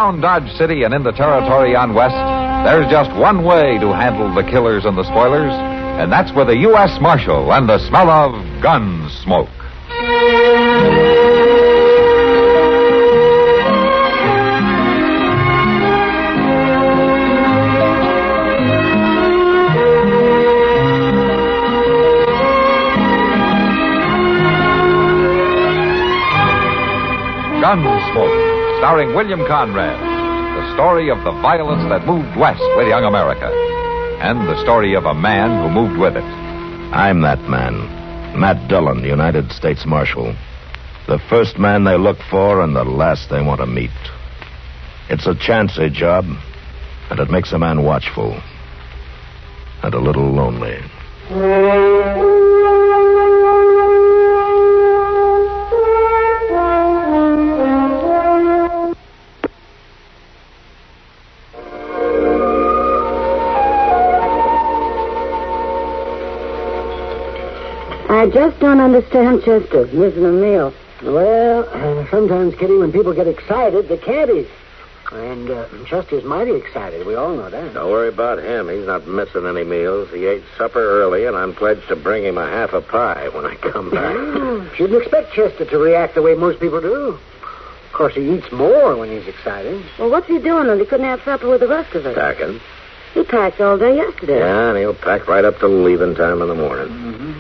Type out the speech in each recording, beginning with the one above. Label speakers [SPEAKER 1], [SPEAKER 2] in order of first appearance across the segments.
[SPEAKER 1] Around Dodge City and in the territory on West, there's just one way to handle the killers and the spoilers, and that's with a U.S. Marshal and the smell of Gunsmoke. Gunsmoke, starring William Conrad. The story of the violence that moved west with young America. And the story of a man who moved with it.
[SPEAKER 2] I'm that man. Matt Dillon, United States Marshal. The first man they look for and the last they want to meet. It's a chancy job, and it makes a man watchful. And a little lonely.
[SPEAKER 3] I just don't understand Chester missing a meal.
[SPEAKER 4] Well, sometimes, Kitty, when people get excited, they can't eat. And Chester's mighty excited. We all know that.
[SPEAKER 2] Don't worry about him. He's not missing any meals. He ate supper early, and I'm pledged to bring him a half a pie when I come back.
[SPEAKER 4] Shouldn't expect Chester to react the way most people do. Of course, he eats more when he's excited.
[SPEAKER 3] Well, what's he doing when he couldn't have supper with the rest of us?
[SPEAKER 2] Packing.
[SPEAKER 3] He packed all day yesterday.
[SPEAKER 2] Yeah, and he'll pack right up to leaving time in the morning.
[SPEAKER 4] Mm-hmm.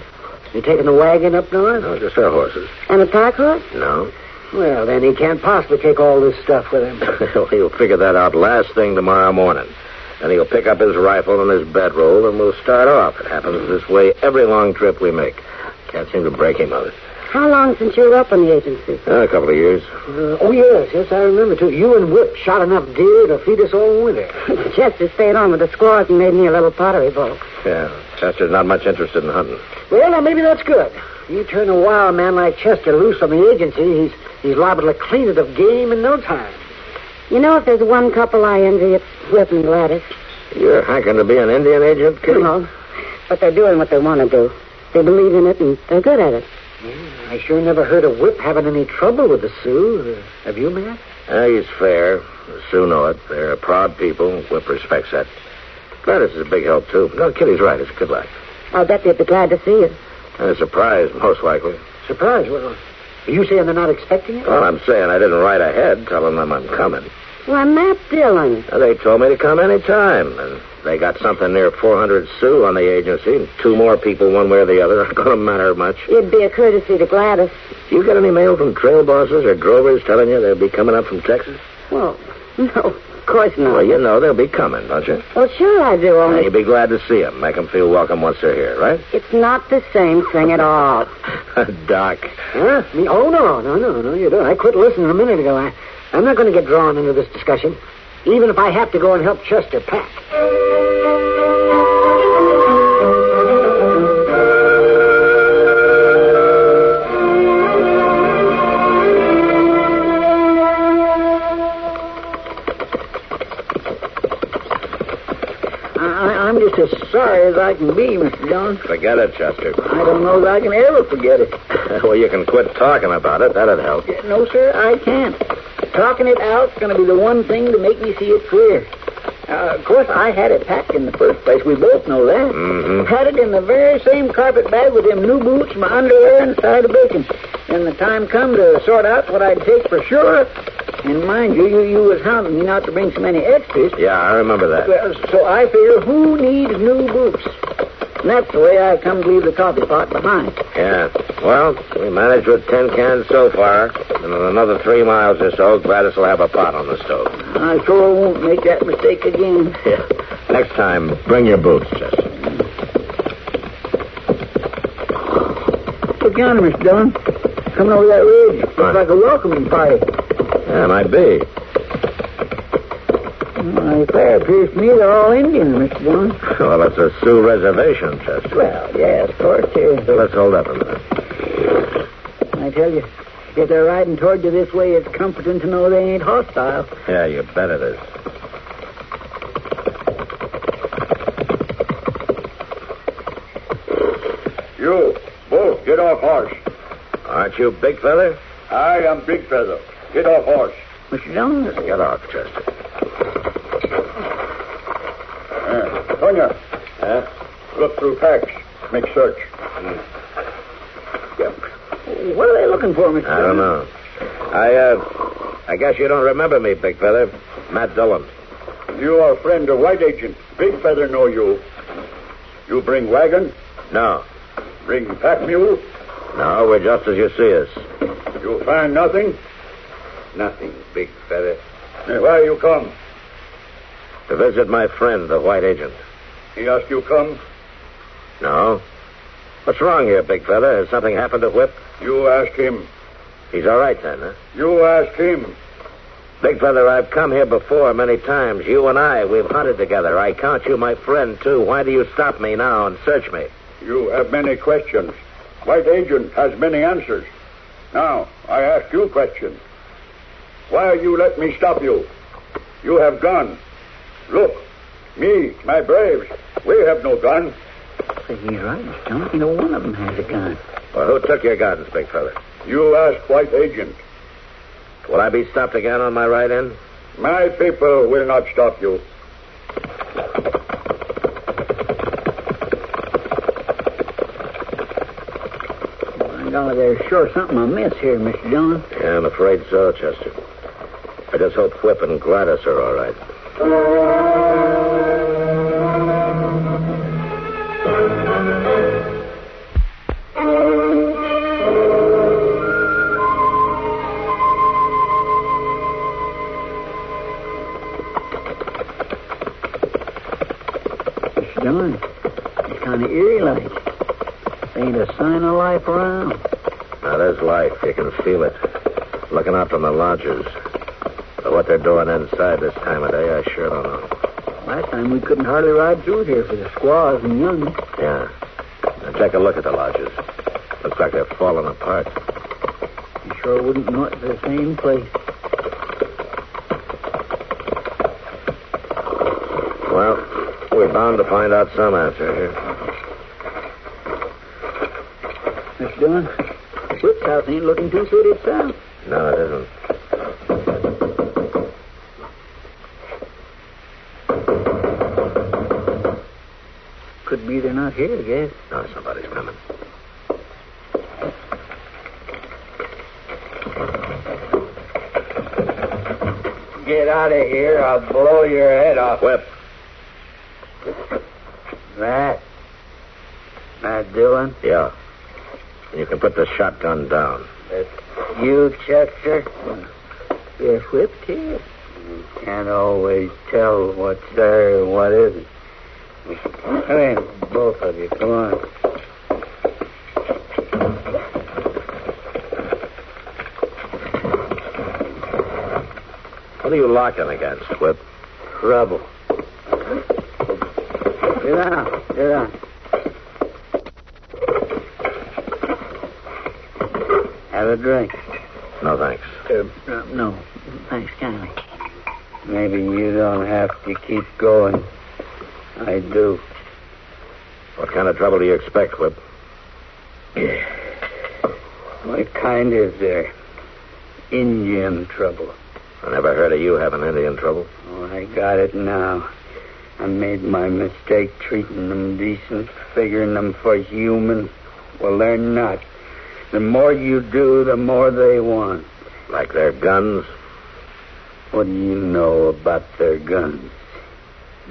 [SPEAKER 4] You taking the wagon up north?
[SPEAKER 2] No, just our horses.
[SPEAKER 3] And a pack horse?
[SPEAKER 2] No.
[SPEAKER 4] Well, then he can't possibly take all this stuff with him.
[SPEAKER 2] He'll figure that out last thing tomorrow morning. And he'll pick up his rifle and his bedroll, and we'll start off. It happens this way every long trip we make. Can't seem to break him of it.
[SPEAKER 3] How long since you were up on the agency?
[SPEAKER 2] A couple of years.
[SPEAKER 4] Yes, I remember, too. You and Whip shot enough deer to feed us all winter.
[SPEAKER 3] Chester stayed on with the squaws and made me a little pottery bowl.
[SPEAKER 2] Yeah, Chester's not much interested in hunting.
[SPEAKER 4] Well, now, maybe that's good. You turn a wild man like Chester loose on the agency, he's liable to clean it of game in no time.
[SPEAKER 3] You know, if there's one couple I envy, it's Whip and Gladys.
[SPEAKER 2] You're hankering to be an Indian agent, Kitty?
[SPEAKER 3] No, but they're doing what they want to do. They believe in it, and they're good at it.
[SPEAKER 4] I sure never heard of Whip having any trouble with the Sioux. Have you, Matt?
[SPEAKER 2] He's fair. The Sioux know it. They're a proud people. Whip respects that. Gladys is a big help, too. No, Kitty's right. It's a good life.
[SPEAKER 3] I'll bet they'd be glad to see you.
[SPEAKER 2] And a surprise, most likely.
[SPEAKER 4] Surprise? Well, are you saying they're not expecting it?
[SPEAKER 2] Well, I'm saying I didn't write ahead telling them I'm coming.
[SPEAKER 3] Why, Matt Dillon.
[SPEAKER 2] They told me to come any time, and they got something near 400 Sioux on the agency, and 2 more people one way or the other. Aren't going to matter much.
[SPEAKER 3] It'd be a courtesy to Gladys.
[SPEAKER 2] Do you get any mail from trail bosses or drovers telling you they'll be coming up from Texas?
[SPEAKER 3] Well, no, of course not.
[SPEAKER 2] Well, you know they'll be coming, don't you?
[SPEAKER 3] Well, sure I do, only...
[SPEAKER 2] You'll be glad to see them. Make them feel welcome once they're here, right?
[SPEAKER 3] It's not the same thing at all.
[SPEAKER 2] Doc.
[SPEAKER 4] Huh? Me? Oh, no, you don't. I quit listening a minute ago. I'm not going to get drawn into this discussion, even if I have to go and help Chester pack.
[SPEAKER 5] I'm just as sorry as I can be, Mr. Jones.
[SPEAKER 2] Forget it, Chester.
[SPEAKER 5] I don't know that I can ever forget it.
[SPEAKER 2] Well, you can quit talking about it. That'd help.
[SPEAKER 5] No, sir, I can't. Talking it out's going to be the one thing to make me see it clear. Of course, I had it packed in the first place. We both know that.
[SPEAKER 2] Mm-hmm.
[SPEAKER 5] Had it in the very same carpet bag with them new boots, my underwear, and a side of bacon. And the time come to sort out what I'd take for sure. And mind you, you was hounding me not to bring so many extras.
[SPEAKER 2] Yeah, I remember that.
[SPEAKER 5] Well, so I figure, who needs new boots? And that's the way I come to leave the coffee pot behind.
[SPEAKER 2] Yeah. Well, we managed with 10 cans so far. And in another 3 miles or so, Gladys will have a pot on the stove.
[SPEAKER 5] I sure won't make that mistake again.
[SPEAKER 2] Yeah. Next time, bring your boots, Chester.
[SPEAKER 5] Look yonder, Mr. Dillon. Coming over that ridge. Looks like a welcoming party.
[SPEAKER 2] Yeah, might be.
[SPEAKER 5] Well, it appears to me they're all Indians, Mr. Dillon.
[SPEAKER 2] Well, it's a Sioux reservation, Chester.
[SPEAKER 5] Well, yes, of course,
[SPEAKER 2] So let's hold up a minute.
[SPEAKER 5] I tell you, if they're riding toward you this way, it's comforting to know they ain't hostile.
[SPEAKER 2] Yeah, you bet it is.
[SPEAKER 6] You, both, get off horse.
[SPEAKER 2] Aren't you big feather?
[SPEAKER 6] I am Big Feather. Get off horse.
[SPEAKER 5] Mr. Dillon?
[SPEAKER 2] Get off, Chester.
[SPEAKER 6] Tonya. Look through packs. Make search.
[SPEAKER 5] What are they looking for, Mr.
[SPEAKER 2] I don't know. I guess you don't remember me, Big Feather. Matt Dillon.
[SPEAKER 6] You are friend of White Agent. Big Feather know you. You bring wagon?
[SPEAKER 2] No.
[SPEAKER 6] Bring pack mule?
[SPEAKER 2] No, we're just as you see us.
[SPEAKER 6] You find nothing?
[SPEAKER 2] Nothing, Big Feather.
[SPEAKER 6] Why you come?
[SPEAKER 2] To visit my friend, the White Agent.
[SPEAKER 6] He asked you come?
[SPEAKER 2] No. What's wrong here, Big Feather? Has something happened to Whip?
[SPEAKER 6] You ask him.
[SPEAKER 2] He's all right then, huh?
[SPEAKER 6] You ask him.
[SPEAKER 2] Big Feather, I've come here before many times. You and we've hunted together. I count you my friend, too. Why do you stop me now and search me?
[SPEAKER 6] You have many questions. White Agent has many answers. Now, I ask you questions. Why you let me stop you? You have gun. Look, me, my braves, we have no gun.
[SPEAKER 5] Say, he's right, Mr. Dillon. Neither one of them has a gun.
[SPEAKER 2] Well, who took your guns, Big Feather?
[SPEAKER 6] You ask White Agent.
[SPEAKER 2] Will I be stopped again on my ride in?
[SPEAKER 6] My people will not stop you.
[SPEAKER 5] My golly, there's sure something amiss here, Mr. Dillon.
[SPEAKER 2] Yeah, I'm afraid so, Chester. I just hope Whip and Gladys are all right.
[SPEAKER 5] Mr. Dillon, it's kind of eerie like. Ain't a sign of life around.
[SPEAKER 2] Now, there's life. You can feel it. Looking out from the lodges. But what they're doing inside this time of day, I sure don't know.
[SPEAKER 5] Last time we couldn't hardly ride through here for the squaws and young.
[SPEAKER 2] Yeah. Now, take a look at the lodges. Looks like they're falling apart.
[SPEAKER 5] You sure wouldn't know it's the same place.
[SPEAKER 2] Well, we're bound to find out some answer here.
[SPEAKER 5] Mr. Dillon, Whip's house ain't looking too suited itself.
[SPEAKER 2] No, it isn't.
[SPEAKER 5] Could be they're not here, I guess.
[SPEAKER 2] No, somebody's coming.
[SPEAKER 5] Get out of here, I'll blow your head off.
[SPEAKER 2] Whip.
[SPEAKER 5] Matt Dillon?
[SPEAKER 2] Yeah. And you can put the shotgun down.
[SPEAKER 5] That's you, Chester? You're whipped here. You can't always tell what's there and what isn't. Come in, both of you. Come on.
[SPEAKER 2] What are you locking against, Whip?
[SPEAKER 5] Trouble. Sit down. Sit down. Have a drink.
[SPEAKER 2] No, thanks.
[SPEAKER 5] No. Thanks, kindly. Maybe you don't have to keep going. I do.
[SPEAKER 2] What kind of trouble do you expect, Whip?
[SPEAKER 5] What kind is there? Indian trouble.
[SPEAKER 2] I never heard of you having Indian trouble.
[SPEAKER 5] Oh, I got it now. I made my mistake treating them decent, figuring them for human. Well, they're not. The more you do, the more they want.
[SPEAKER 2] Like their guns?
[SPEAKER 5] What do you know about their guns?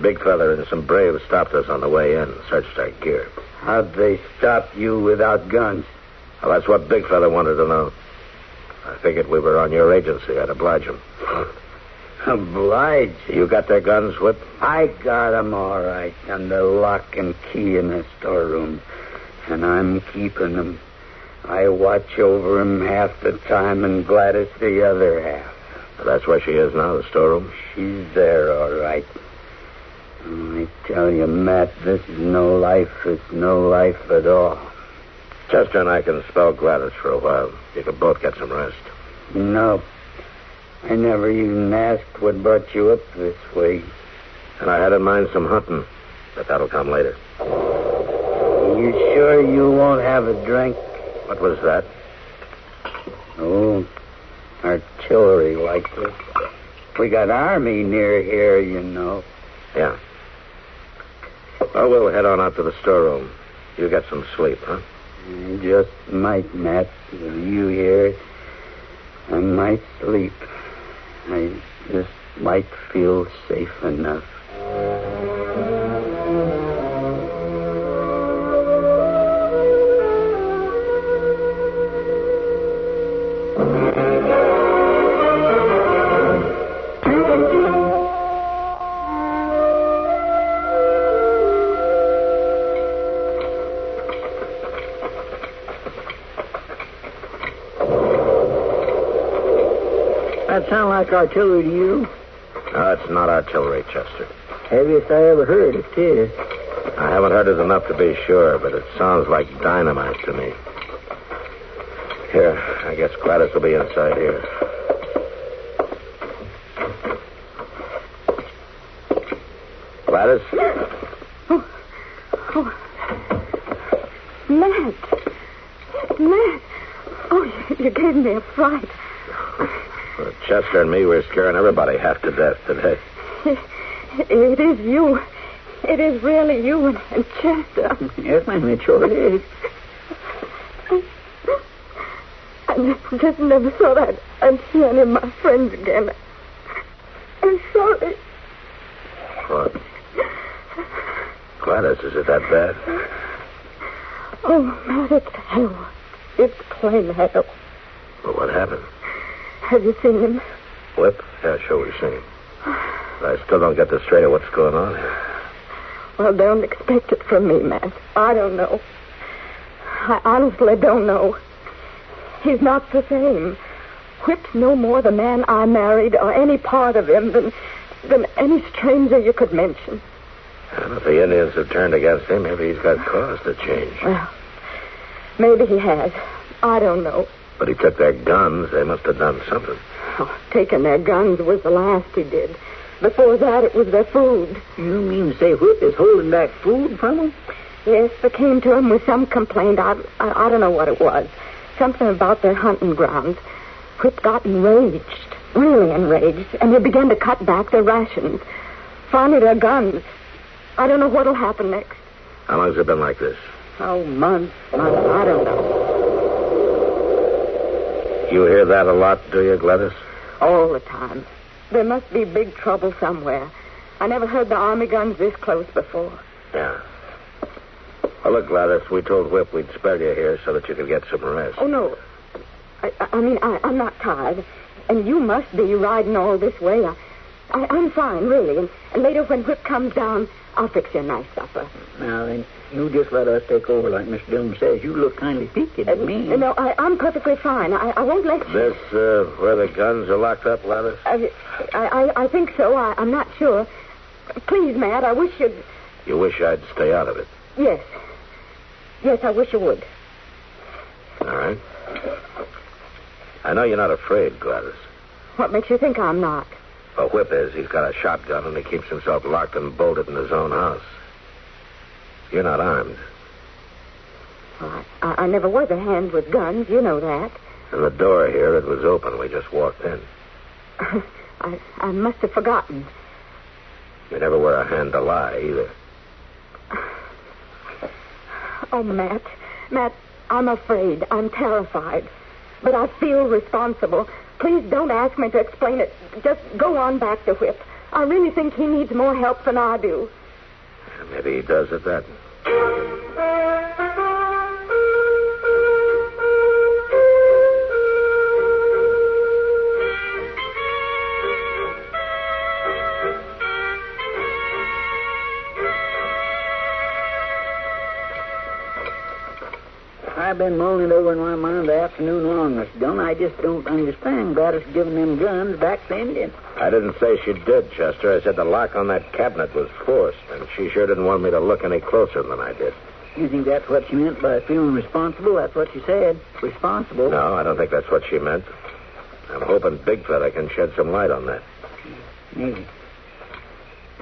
[SPEAKER 2] Big Feather and some braves stopped us on the way in, searched our gear.
[SPEAKER 5] How'd they stop you without guns?
[SPEAKER 2] Well, that's what Big Feather wanted to know. I figured we were on your agency. I'd oblige him.
[SPEAKER 5] Oblige?
[SPEAKER 2] You got their guns, Whip?
[SPEAKER 5] I got 'em all right, under lock and key in the storeroom. And I'm keeping 'em. I watch over 'em half the time and Gladys the other half.
[SPEAKER 2] Well, that's where she is now, the storeroom?
[SPEAKER 5] She's there, all right. I tell you, Matt, this is no life. It's no life at all.
[SPEAKER 2] Chester and I can spell Gladys for a while. You can both get some rest.
[SPEAKER 5] No. I never even asked what brought you up this way.
[SPEAKER 2] And I had in mind some hunting, but that'll come later.
[SPEAKER 5] You sure you won't have a drink?
[SPEAKER 2] What was that?
[SPEAKER 5] Oh, artillery like this. We got army near here, you know.
[SPEAKER 2] Yeah. Well, we'll head on out to the storeroom. You get some sleep, huh?
[SPEAKER 5] I just might, Matt. With you here, I might sleep. I just might feel safe enough.
[SPEAKER 4] That sound like artillery to you?
[SPEAKER 2] No, it's not artillery, Chester.
[SPEAKER 4] Heaviest I ever heard, it is.
[SPEAKER 2] I haven't heard it enough to be sure, but it sounds like dynamite to me. Here, I guess Gladys will be inside here. Gladys?
[SPEAKER 3] Matt. Oh, you gave me a fright.
[SPEAKER 2] Well, Chester and me were scaring everybody half to death today.
[SPEAKER 3] It is you. It is really you and Chester.
[SPEAKER 4] Yes, ma'am, it sure is.
[SPEAKER 3] I just never thought I'd see any of my friends again. I'm sorry.
[SPEAKER 2] What? Gladys, is it that bad?
[SPEAKER 3] Oh, Matt, it's hell. It's plain hell.
[SPEAKER 2] Well, what happened?
[SPEAKER 3] Have you seen him?
[SPEAKER 2] Whip? Yeah, sure, we've seen him. I still don't get the straight of what's going on here.
[SPEAKER 3] Well, don't expect it from me, Matt. I don't know. I honestly don't know. He's not the same. Whip's no more the man I married or any part of him than any stranger you could mention.
[SPEAKER 2] Well, if the Indians have turned against him, maybe he's got cause to change.
[SPEAKER 3] Well, maybe he has. I don't know.
[SPEAKER 2] But he took their guns. They must have done something.
[SPEAKER 3] Oh, taking their guns was the last he did. Before that, it was their food.
[SPEAKER 4] You mean to say Whip is holding back food from them?
[SPEAKER 3] Yes, they came to him with some complaint. I don't know what it was. Something about their hunting grounds. Whip got enraged, really enraged, and they began to cut back their rations. Finally, their guns. I don't know what'll happen next.
[SPEAKER 2] How long has it been like this?
[SPEAKER 3] Oh, months. I don't know.
[SPEAKER 2] You hear that a lot, do you, Gladys?
[SPEAKER 3] All the time. There must be big trouble somewhere. I never heard the Army guns this close before.
[SPEAKER 2] Yeah. Well, look, Gladys, we told Whip we'd spare you here so that you could get some rest.
[SPEAKER 3] Oh, no. I'm not tired. And you must be riding all this way. I'm fine, really. And later when Whip comes down, I'll fix you a nice supper.
[SPEAKER 4] Now, then, you just let us take over like Mr. Dillon says. You look kind of peaked at me.
[SPEAKER 3] No, I'm perfectly fine. I won't let you...
[SPEAKER 2] This, where the guns are locked up, Gladys?
[SPEAKER 3] I think so. I'm not sure. Please, Matt, I wish you'd...
[SPEAKER 2] You wish I'd stay out of it?
[SPEAKER 3] Yes. Yes, I wish you would.
[SPEAKER 2] All right. I know you're not afraid, Gladys.
[SPEAKER 3] What makes you think I'm not?
[SPEAKER 2] Well, Whip is. He's got a shotgun, and he keeps himself locked and bolted in his own house. You're not armed.
[SPEAKER 3] Well, I never was a hand with guns. You know that.
[SPEAKER 2] And the door here, it was open. We just walked in.
[SPEAKER 3] I must have forgotten.
[SPEAKER 2] You never were a hand to lie, either.
[SPEAKER 3] Oh, Matt, I'm afraid. I'm terrified. But I feel responsible. Please don't ask me to explain it. Just go on back to Whip. I really think he needs more help than I do.
[SPEAKER 2] Maybe he does at that.
[SPEAKER 4] I've been mulling it over in my mind the afternoon long, Mr. Dillon. I just don't understand Gladys giving them guns back to Indian.
[SPEAKER 2] I didn't say she did, Chester. I said the lock on that cabinet was forced, and she sure didn't want me to look any closer than I did.
[SPEAKER 4] You think that's what she meant by feeling responsible? That's what she said. Responsible?
[SPEAKER 2] No, I don't think that's what she meant. I'm hoping Big Fella can shed some light on that.
[SPEAKER 4] Maybe.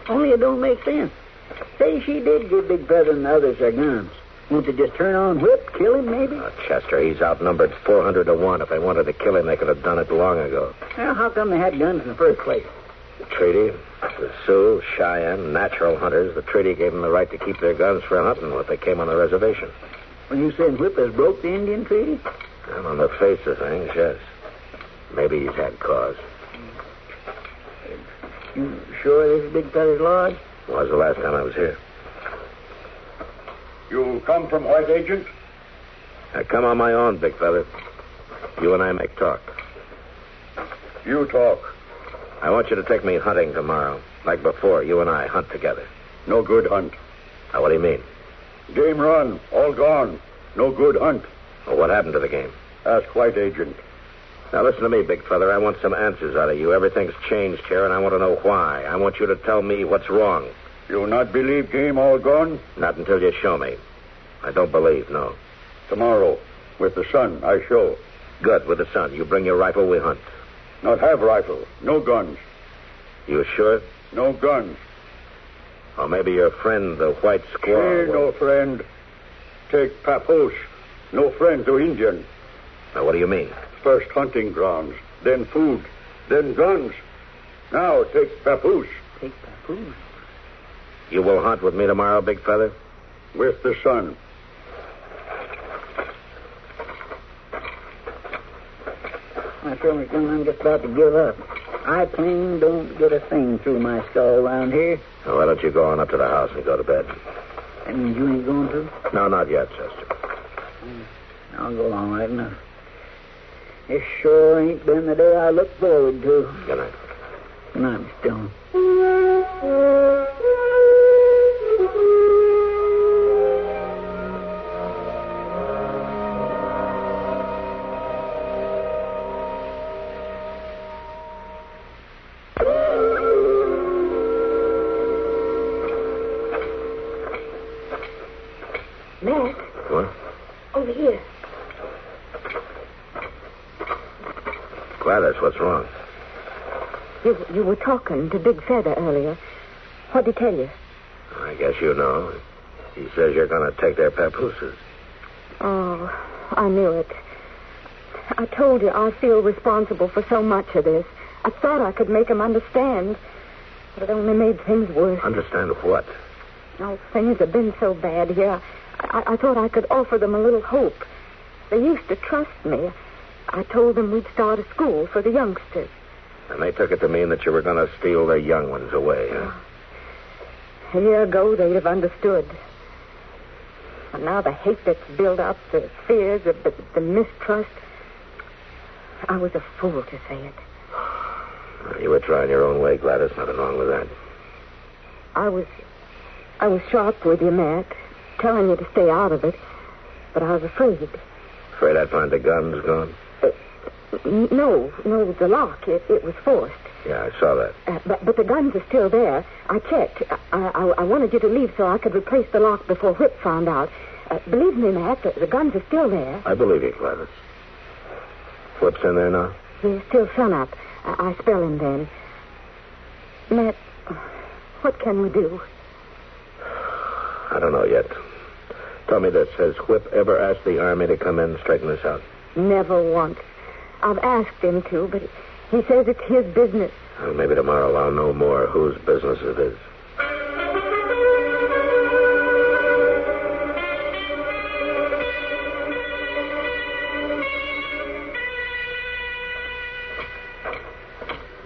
[SPEAKER 4] Only it don't make sense. Say she did give Big Feather and the others their guns. Won't they just turn on Whip, kill him, maybe?
[SPEAKER 2] Chester, he's outnumbered 400 to 1. If they wanted to kill him, they could have done it long ago.
[SPEAKER 4] Well, how come they had guns in the first place?
[SPEAKER 2] The treaty, the Sioux, Cheyenne, natural hunters, the treaty gave them the right to keep their guns for hunting if they came on the reservation.
[SPEAKER 4] When you say Whip has broke the Indian treaty?
[SPEAKER 2] And on the face of things, yes. Maybe he's had cause.
[SPEAKER 4] You sure this is Big Feather's lodge?
[SPEAKER 2] Was the last time I was here.
[SPEAKER 6] You come from White Agent?
[SPEAKER 2] I come on my own, Big Feather. You and I make talk.
[SPEAKER 6] You talk.
[SPEAKER 2] I want you to take me hunting tomorrow. Like before, you and I hunt together.
[SPEAKER 6] No good hunt.
[SPEAKER 2] Now, what do you mean?
[SPEAKER 6] Game run. All gone. No good hunt.
[SPEAKER 2] Well, what happened to the game?
[SPEAKER 6] Ask White Agent.
[SPEAKER 2] Now, listen to me, Big Feather. I want some answers out of you. Everything's changed here, and I want to know why. I want you to tell me what's wrong.
[SPEAKER 6] You not believe game all gone?
[SPEAKER 2] Not until you show me. I don't believe, no.
[SPEAKER 6] Tomorrow, with the sun, I show.
[SPEAKER 2] Good, with the sun. You bring your rifle, we hunt.
[SPEAKER 6] Not have rifle. No guns.
[SPEAKER 2] You sure?
[SPEAKER 6] No guns.
[SPEAKER 2] Or maybe your friend, the white squaw...
[SPEAKER 6] No friend. Take papoose. No friend to Indian.
[SPEAKER 2] Now, what do you mean?
[SPEAKER 6] First hunting grounds, then food, then guns. Now take papoose.
[SPEAKER 4] Take papoose?
[SPEAKER 2] You will hunt with me tomorrow, Big Feather?
[SPEAKER 6] With the sun.
[SPEAKER 4] I feel like I'm just about to give up. I plain don't get a thing through my skull around here.
[SPEAKER 2] Now, why don't you go on up to the house and go to bed?
[SPEAKER 4] That means you ain't going to?
[SPEAKER 2] No, not yet, Chester.
[SPEAKER 4] I'll go on right enough. This sure ain't been the day I look forward to.
[SPEAKER 2] Good night.
[SPEAKER 4] Good night, Miss Dillon.
[SPEAKER 3] Matt,
[SPEAKER 2] What?
[SPEAKER 3] over here.
[SPEAKER 2] Gladys, what's wrong?
[SPEAKER 3] You were talking to Big Feather earlier. What'd he tell you?
[SPEAKER 2] I guess you know. He says you're going to take their papooses.
[SPEAKER 3] Oh, I knew it. I told you I feel responsible for so much of this. I thought I could make him understand, but it only made things worse.
[SPEAKER 2] Understand what?
[SPEAKER 3] Oh, things have been so bad here. I thought I could offer them a little hope. They used to trust me. I told them we'd start a school for the youngsters.
[SPEAKER 2] And they took it to mean that you were going to steal their young ones away, huh?
[SPEAKER 3] A year ago, they'd have understood. And now the hate that's built up, the fears, the mistrust. I was a fool to say it.
[SPEAKER 2] You were trying your own way, Gladys. Nothing wrong with that.
[SPEAKER 3] I was sharp with you, Matt, telling you to stay out of it. But I was afraid.
[SPEAKER 2] Afraid I'd find the guns gone?
[SPEAKER 3] No, the lock. It was forced.
[SPEAKER 2] Yeah, I saw that.
[SPEAKER 3] But the guns are still there. I checked. I wanted you to leave so I could replace the lock before Whip found out. Believe me, Matt, the guns are still there.
[SPEAKER 2] I believe you, Gladys. Whip's in there now?
[SPEAKER 3] He's still sun up. I spell him then. Matt, what can we do?
[SPEAKER 2] I don't know yet. Tell me this. Has Whip ever asked the Army to come in and straighten this out?
[SPEAKER 3] Never once. I've asked him to, but he says it's his business.
[SPEAKER 2] Well, maybe tomorrow I'll know more whose business it is.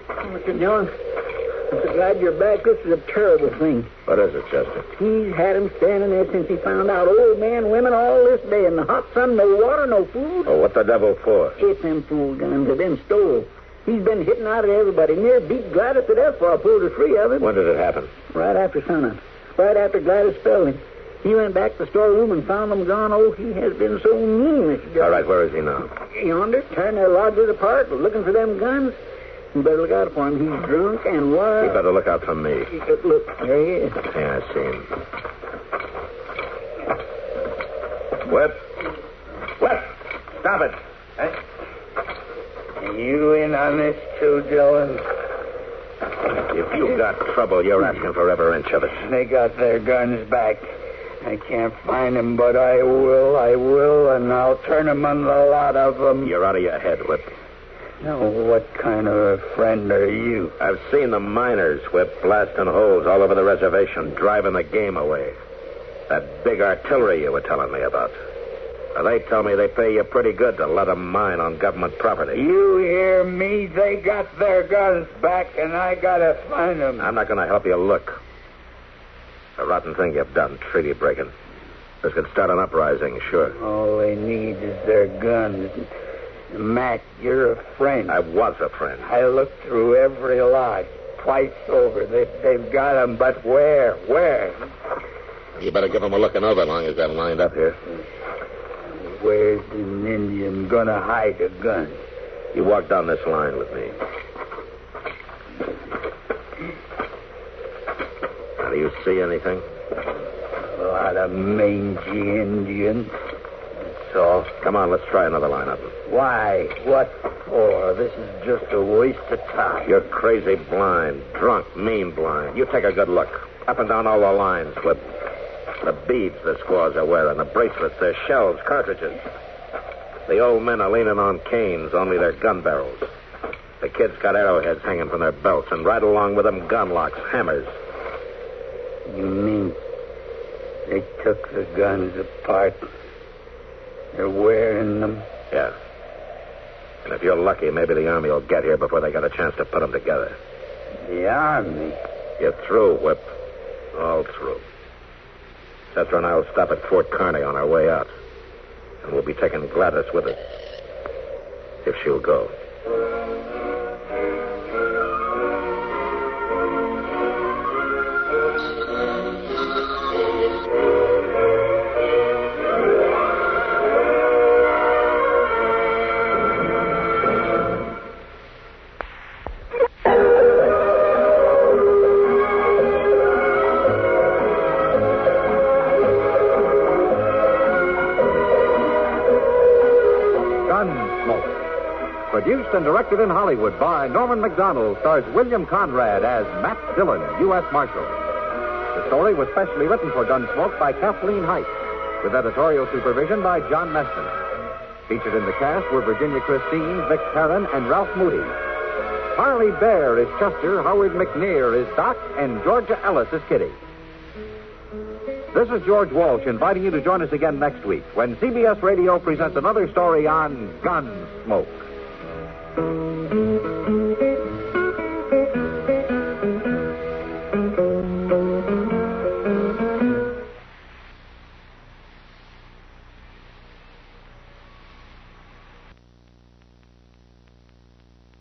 [SPEAKER 4] Mr. Dillon, I'm so glad you're back. This is a terrible thing.
[SPEAKER 2] What is it, Chester?
[SPEAKER 4] He's had him standing there since he found out. Old man, women, all this day in the hot sun, no water, no food.
[SPEAKER 2] Oh, what the devil for?
[SPEAKER 4] It's them fool guns have been stole. He's been hitting out at everybody. Near beat Gladys to death before I pulled her free of him.
[SPEAKER 2] When did it happen?
[SPEAKER 4] Right after sunup. Right after Gladys spelled him. He went back to the storeroom and found them gone. Oh, he has been so mean, Mr. Dillon.
[SPEAKER 2] All right, where is he now?
[SPEAKER 4] Yonder, tearing their lodges apart, looking for them guns. You better look out for him. He's drunk and wild.
[SPEAKER 2] You better look out for me.
[SPEAKER 4] Look, there he is.
[SPEAKER 2] Yeah, I see him. Whip! Whip! Stop it!
[SPEAKER 5] Are you in on this too, Dillon?
[SPEAKER 2] If you've got trouble, you're asking for every inch of it.
[SPEAKER 5] They got their guns back. I can't find him, but I will, and I'll turn him on the lot of them.
[SPEAKER 2] You're out of your head, Whip.
[SPEAKER 5] Now, what kind of a friend are you?
[SPEAKER 2] I've seen the miners, Whip, blasting holes all over the reservation, driving the game away. That big artillery you were telling me about. Now, they tell me they pay you pretty good to let them mine on government property.
[SPEAKER 5] You hear me? They got their guns back, and I gotta find them.
[SPEAKER 2] I'm not going to help you look. A rotten thing you've done, treaty breaking. This could start an uprising, sure.
[SPEAKER 5] All they need is their guns. Mac, you're a friend.
[SPEAKER 2] I was a friend.
[SPEAKER 5] I looked through every lot, twice over. They've got them, but where? Where?
[SPEAKER 2] You better give them a looking over long as they're lined up here.
[SPEAKER 5] Where's an Indian gonna hide a gun?
[SPEAKER 2] You walk down this line with me. Now, do you see anything?
[SPEAKER 5] A lot of mangy Indians. That's all.
[SPEAKER 2] Come on, let's try another lineup.
[SPEAKER 5] Why? What for? This is just a waste of time.
[SPEAKER 2] You're crazy blind, drunk, mean blind. You take a good look. Up and down all the lines, Flip. The beads the squaws are wearing, the bracelets, their shells, cartridges. The old men are leaning on canes, only their gun barrels. The kids got arrowheads hanging from their belts, and right along with them, gun locks, hammers.
[SPEAKER 5] You mean they took the guns apart? They're wearing them?
[SPEAKER 2] Yeah. And if you're lucky, maybe the Army will get here before they get a chance to put them together.
[SPEAKER 5] The Army?
[SPEAKER 2] You're through, Whip. All through. Chester and I will stop at Fort Kearney on our way out. And we'll be taking Gladys with us. If she'll go.
[SPEAKER 1] Gunsmoke. Produced and directed in Hollywood by Norman MacDonnell, stars William Conrad as Matt Dillon, U.S. Marshal. The story was specially written for Gunsmoke by Kathleen Height, with editorial supervision by John Meston. Featured in the cast were Virginia Christine, Vic Perrin, and Ralph Moody. Parley Baer is Chester, Howard McNear is Doc, and Georgia Ellis is Kitty. This is George Walsh inviting you to join us again next week when CBS Radio presents another story on Gunsmoke.